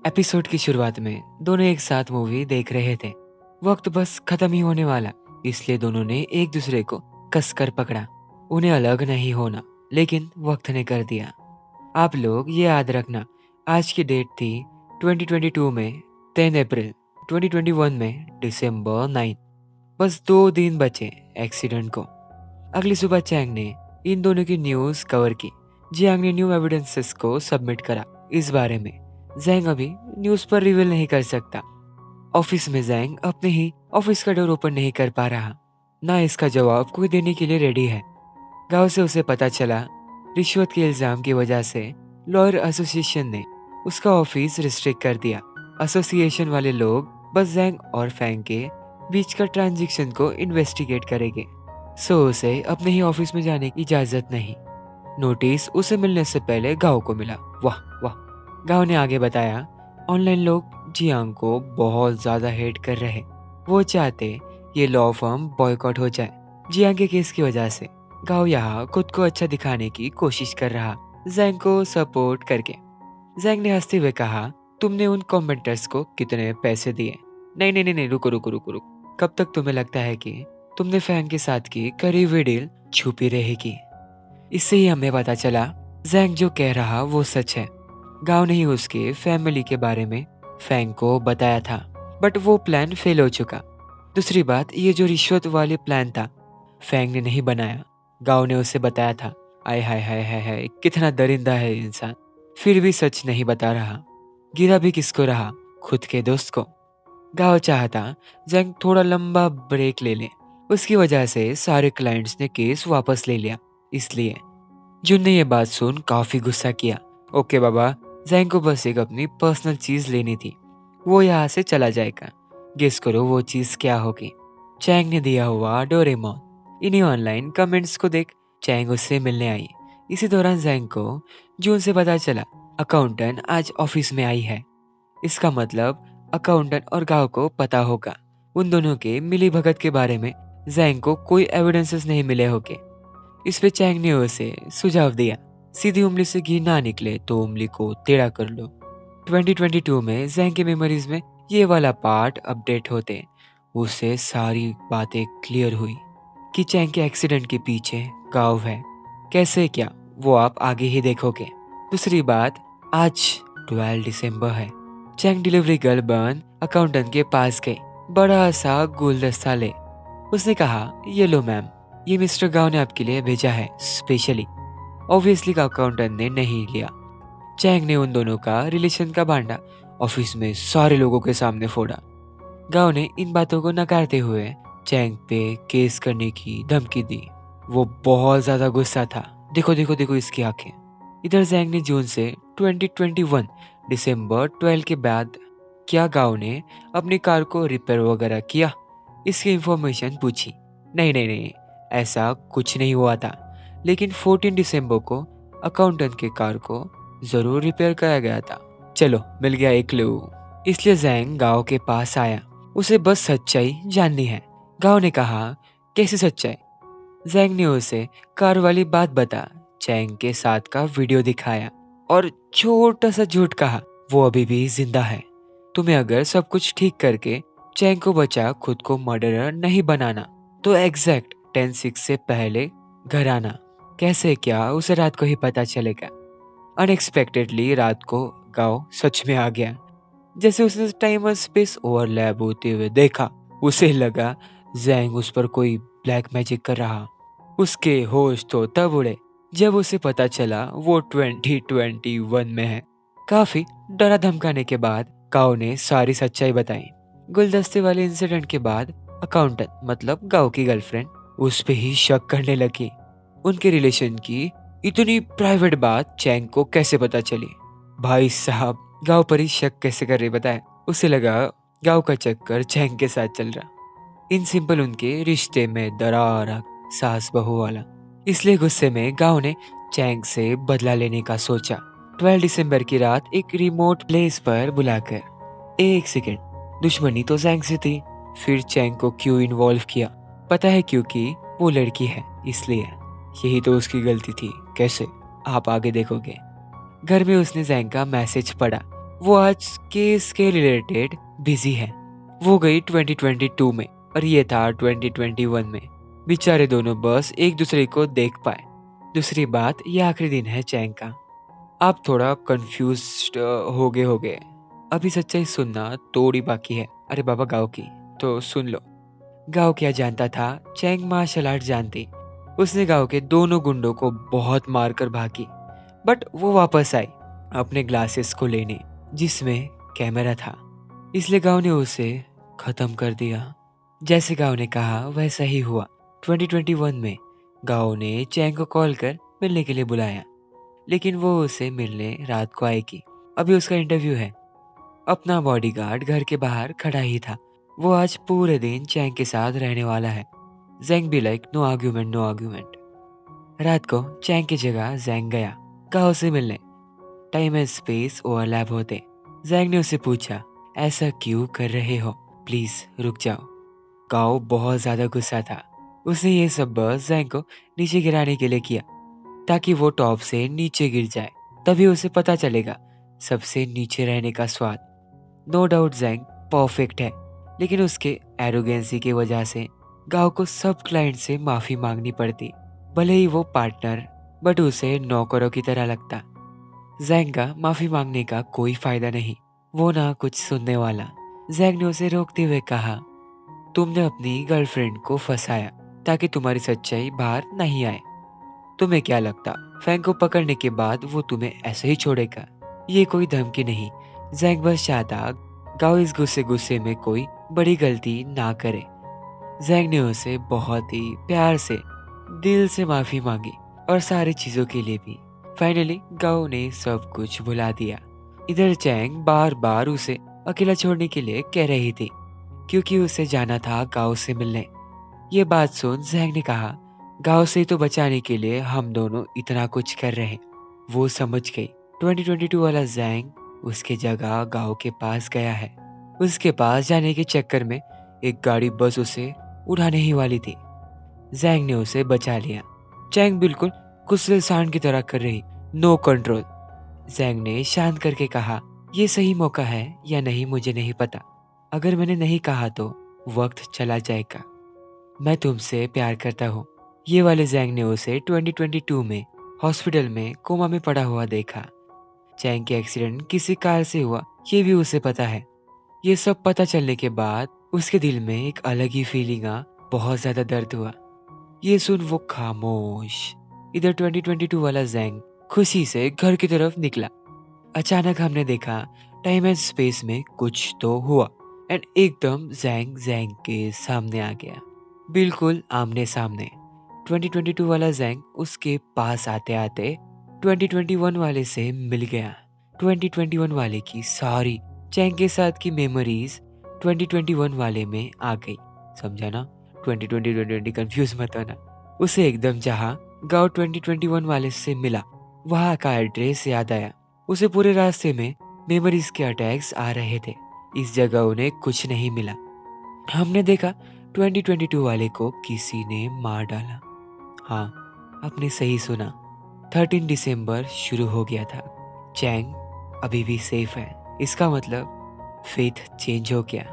Episode की शुरुआत में दोनों एक साथ मूवी देख रहे थे। वक्त बस खत्म ही होने वाला, इसलिए दोनों ने एक दूसरे को कसकर पकड़ा। उन्हें अलग नहीं होना, लेकिन वक्त ने कर दिया। आप लोग ये याद रखना, आज की डेट थी 2022 में 10 अप्रैल, 2021 में दिसंबर 9। बस 2 दिन बचे एक्सीडेंट को। अगली सुबह चैंग ने इन दोनों की न्यूज़ कवर की। जियांग ने न्यू एविडेंसेस को सबमिट करा। इस बारे में जैंग अभी न्यूज़ पर रिवील नहीं कर सकता। ऑफिस में जैंग अपने ही ऑफिस का डोर ओपन नहीं कर पा रहा, ना इसका जवाब कोई देने के लिए रेडी है। गांव से उसे पता चला, रिश्वत के इल्जाम की वजह से लॉयर एसोसिएशन ने उसका ऑफिस रिस्ट्रिक्ट कर दिया। एसोसिएशन वाले लोग बस जैंग और फैंग के बीच का ट्रांजैक्शन को इन्वेस्टिगेट करेंगे, सो उसे अपने ही ऑफिस में जाने की इजाजत नहीं। नोटिस उसे मिलने से पहले गांव को मिला। वाह वाह। गांव ने आगे बताया, ऑनलाइन लोग जियांग को बहुत ज्यादा हेट कर रहे। वो चाहते ये लॉ फर्म बॉयकॉट हो जाए जियांग के केस की वजह से। गांव यहाँ खुद को अच्छा दिखाने की कोशिश कर रहा, जैंग को सपोर्ट करके। जैंग ने हंसते हुए कहा, तुमने उन कमेंटर्स को कितने पैसे दिए? नहीं नहीं नहीं नहीं, रुको रुको रुको रुको। कब तक तुम्हें लगता है कि तुमने फैंग के साथ की करी हुई डील छुपी रहेगी? इससे ही हमें पता चला जैंग जो कह रहा वो सच है। गांव ने ही उसके फैमिली के बारे में फैंग को बताया था, बट वो प्लान फेल हो चुका। दूसरी बात, ये जो रिश्वत वाले प्लान था, फैंग ने नहीं बनाया, गांव ने उसे बताया था। आय हाय हाय हाय हाय, कितना दरिंदा है इंसान, फिर भी सच नहीं बता रहा। गिरा भी किसको रहा? खुद के दोस्त को। गांव चाहता जैंग थोड़ा लंबा ब्रेक ले ले। उसकी वजह से सारे क्लाइंट्स ने केस वापस ले लिया, इसलिए। जुन ने यह बात सुन काफी गुस्सा किया। ओके बाबा, जैंग को बस एक अपनी पर्सनल चीज लेनी थी, वो यहाँ से चला जाएगा। गेस करो वो चीज क्या होगी? चैंग ने दिया हुआ डोरेमोन। इन्हीं ऑनलाइन कमेंट्स को देख चैंग उससे मिलने आई। इसी दौरान जैंग को जून से पता चला अकाउंटेंट आज ऑफिस में आई है। इसका मतलब अकाउंटेंट और गांव को पता होगा। उन दोनों के मिली भगत के बारे में जैंग को कोई एविडेंसेस नहीं मिले होंगे। इस पे चैंग ने उसे सुझाव दिया, सीधी उंगली से घी ना निकले तो उंगली को टेढ़ा कर लो। 2022 में जैंग के मेमोरीज में ये वाला पार्ट अपडेट होते उससे सारी बातें क्लियर हुई कि चैंग के एक्सीडेंट के पीछे गांव है। कैसे क्या, वो आप आगे ही देखोगे। दूसरी बात, आज 12 दिसंबर है। Chang delivery girl Bern accountant के पास गई, बड़ा सा गुलदस्ता ले। उसने कहा, ये लो मैम, ये मिस्टर गांव ने आपके लिए भेजा है स्पेशली। ऑब्वियसली का अकाउंटेंट ने नहीं लिया। चैंग ने उन दोनों का रिलेशन का भांडा ऑफिस में सारे लोगों के सामने फोड़ा। गांव ने इन बातों को नकारते हुए चैंग पे केस करने की धमकी दी। वो बहुत ज्यादा गुस्सा था। देखो देखो देखो इसकी आंखें। इधर जैंग ने जून से 2021 दिसंबर 12 के बाद क्या गांव ने अपनी कार को रिपेयर वगैरह किया, इसकी इंफॉर्मेशन पूछी। नहीं नहीं नहीं, ऐसा कुछ नहीं हुआ था, लेकिन 14 दिसंबर को अकाउंटेंट के कार को जरूर रिपेयर कराया गया था। चलो, मिल गया एक क्लू। इसलिए जैंग गांव के पास आया, उसे बस सच्चाई जाननी है। गांव ने कहा, कैसी सच्चाई? जैंग ने उसे कार वाली बात बता चैंग के साथ का वीडियो दिखाया और छोटा सा झूठ कहा, वो अभी भी जिंदा है। तुम्हें अगर सब कुछ ठीक करके चैंग को बचा खुद को मर्डरर नहीं बनाना, तो एग्जैक्ट 10-6 से पहले घर आना। कैसे क्या, उसे रात को ही पता चलेगा। अनएक्सपेक्टेडली रात को गांव सच में आ गया। जैसे उसने टाइम और स्पेस ओवरलैप होते हुए देखा, उसे लगा जैंग उस पर कोई ब्लैक मैजिक कर रहा। उसके होश तो तब उड़े जब उसे पता चला वो 2021 में है। काफी डरा धमकाने के बाद गांव ने सारी सच्चाई बताई। गुलदस्ते वाले इंसिडेंट के बाद अकाउंटेंट मतलब गांव की गर्लफ्रेंड उस पे ही शक करने लगी। उनके रिलेशन की इतनी प्राइवेट बात चैंग को कैसे पता चली? भाई साहब, गांव पर ही शक कैसे कर रही बताए? उसे लगा गांव का चक्कर चैंग के साथ चल रहा। इन सिंपल उनके रिश्ते में दरार आ, सास बहू वाला। इसलिए गुस्से में गांव ने चैंग से बदला लेने का सोचा। 12 दिसंबर की रात एक रिमोट प्लेस पर बुलाकर, एक सेकेंड, दुश्मनी तो चैंग से थी, फिर चैंग को क्यों इन्वॉल्व किया? पता है, क्योंकि वो लड़की है इसलिए। यही तो उसकी गलती थी। कैसे? आप आगे देखोगे। घर में उसने जैंग का मैसेज पढ़ा। वो आज केस के रिलेटेड बिजी है। वो गई 2022 में और ये था 2021 में। बेचारे दोनों बस एक दूसरे को देख पाए। दूसरी बात, ये आखिरी दिन है चैंग का। आप थोड़ा कंफ्यूज्ड हो गए। अभी सच्चाई सुनना थोड़ी बाकी है। अरे बाबा गाँव की तो सुन लो। गाँव क्या जानता था, चैंग मार्शल आर्ट जानती। उसने गाँव के दोनों गुंडों को बहुत मारकर भागी, बट वो वापस आई अपने ग्लासेस को लेने जिसमें कैमरा था। इसलिए गाँव ने उसे खत्म कर दिया। जैसे गाँव ने कहा वैसा ही हुआ। 2021 में गाँव ने चैंग को कॉल कर मिलने के लिए बुलाया, लेकिन वो उसे मिलने रात को आएगी। अभी उसका इंटरव्यू है। अपना बॉडीगार्ड घर के बाहर खड़ा ही था। वो आज पूरे दिन चैंग के साथ रहने वाला है। जैंग भी like no argument no argument. रात को चैंग की जगह जैंग गया गाँव से मिलने। टाइम एंड स्पेस ओवरलैप होते। जैंग ने उसे पूछा, ऐसा क्यों कर रहे हो, प्लीज रुक जाओ। गाओ बहुत ज्यादा गुस्सा था। उसने ये सब बस जैंग को नीचे गिराने के लिए किया ताकि वो टॉप से नीचे गिर जाए। तभी उसे पता चलेगा सबसे नीचे रहने का स्वाद। नो डाउट जैंग परफेक्ट है, लेकिन उसके एरोगेंसी की वजह से गाओ को सब क्लाइंट से माफी मांगनी पड़ती। भले ही वो पार्टनर, बट उसे नौकरों की तरह लगता। जैंग का माफी मांगने का कोई फायदा नहीं। वो ना कुछ सुनने वाला। जैंग ने उसे रोकते हुए कहा, तुमने अपनी गर्लफ्रेंड को फंसाया ताकि तुम्हारी सच्चाई बाहर नहीं आए। तुम्हें क्या लगता फैंग को पकड़ने के बाद वो तुम्हें ऐसे ही छोड़ेगा? ये कोई धमकी नहीं। जैंग बस चाहता गाओ इस गुस्से में कोई बड़ी गलती ना करे। जैंग ने उसे बहुत ही प्यार से दिल से माफी मांगी और सारी चीजों के लिए भी। फाइनली गाओ ने सब कुछ भुला दिया। इधर चैंग बार बार उसे अकेला छोड़ने के लिए कह रही थी क्योंकि उसे जाना था गाओ से मिलने। ये बात सुन जैंग ने कहा, गाओ से तो बचाने के लिए हम दोनों इतना कुछ कर रहे हैं। वो समझ गई। 2022 वाला जैंग उसके जगह गाओ के पास गया है। उसके पास जाने के चक्कर में एक गाड़ी बस उसे उड़ाने ही वाली थी। जैंग ने उसे बचा लिया। चैंग बिल्कुल गुस्से सांड की तरह कर रही, नो कंट्रोल। जैंग ने शांत करके कहा, ये सही मौका है या नहीं मुझे नहीं पता। अगर मैंने नहीं कहा तो वक्त चला जाएगा। मैं तुमसे प्यार करता हूँ। ये वाले जैंग ने उसे 2022 में हॉस्पिटल में कोमा में पड़ा हुआ देखा। चैंग के एक्सीडेंट किसी कार से हुआ ये भी उसे पता है। ये सब पता चलने के बाद उसके दिल में एक अलग ही फीलिंग आ, बहुत ज्यादा दर्द हुआ। ये सुन वो खामोश। इधर 2022 वाला जैंग खुशी से घर की तरफ निकला। अचानक हमने देखा टाइम एंड स्पेस में कुछ तो हुआ एंड एकदम जैंग जैंग के सामने आ गया, बिल्कुल आमने सामने। 2022 वाला जैंग उसके पास आते आते 2021 वाले से मिल गया। 2021 वाले की सारी चैंग के साथ की मेमोरीज 2021 वाले में आ गई। समझा ना? 2020 कंफ्यूज मत होना। उसे एकदम जहाँ गाँव 2021 वाले से मिला वहाँ का एड्रेस याद आया। उसे पूरे रास्ते में मेमोरीज के अटैक्स आ रहे थे। इस जगह उन्हें कुछ नहीं मिला। हमने देखा 2022 वाले को किसी ने मार डाला। हाँ, आपने सही सुना। 13 दिसंबर शुरू हो गया था। चैंग अभी भी सेफ है। इसका मतलब फेथ चेंज हो गया।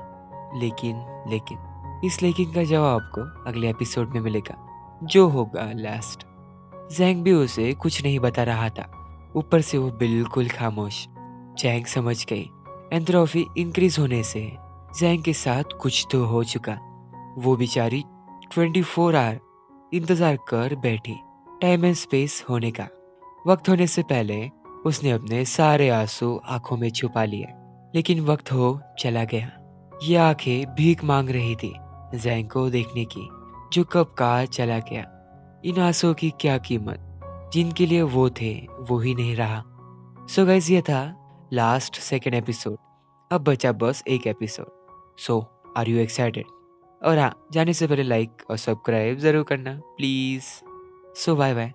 लेकिन इस लेकिन का जवाब आपको अगले एपिसोड में मिलेगा, जो होगा लास्ट। जैंग भी उसे कुछ नहीं बता रहा था। ऊपर से वो बिल्कुल खामोश। जैंग समझ गई एंथ्रोफी इंक्रीज होने से जैंग के साथ कुछ तो हो चुका। वो बेचारी 24 आवर इंतजार कर बैठी टाइम एंड स्पेस होने का। वक्त होने से पहले उसने अपने सारे आंसू आंखों में छुपा लिए, लेकिन वक्त हो चला गया। ये आंखें भीख मांग रही थी जैंग को देखने की, जो कब का चला गया। इन आंसुओं की क्या कीमत, जिनके लिए वो थे वो ही नहीं रहा। सो गाइस, ये था लास्ट सेकेंड एपिसोड। अब बचा बस एक episode. So are you excited? और हाँ, जाने से पहले लाइक और सब्सक्राइब जरूर करना प्लीज। So bye bye.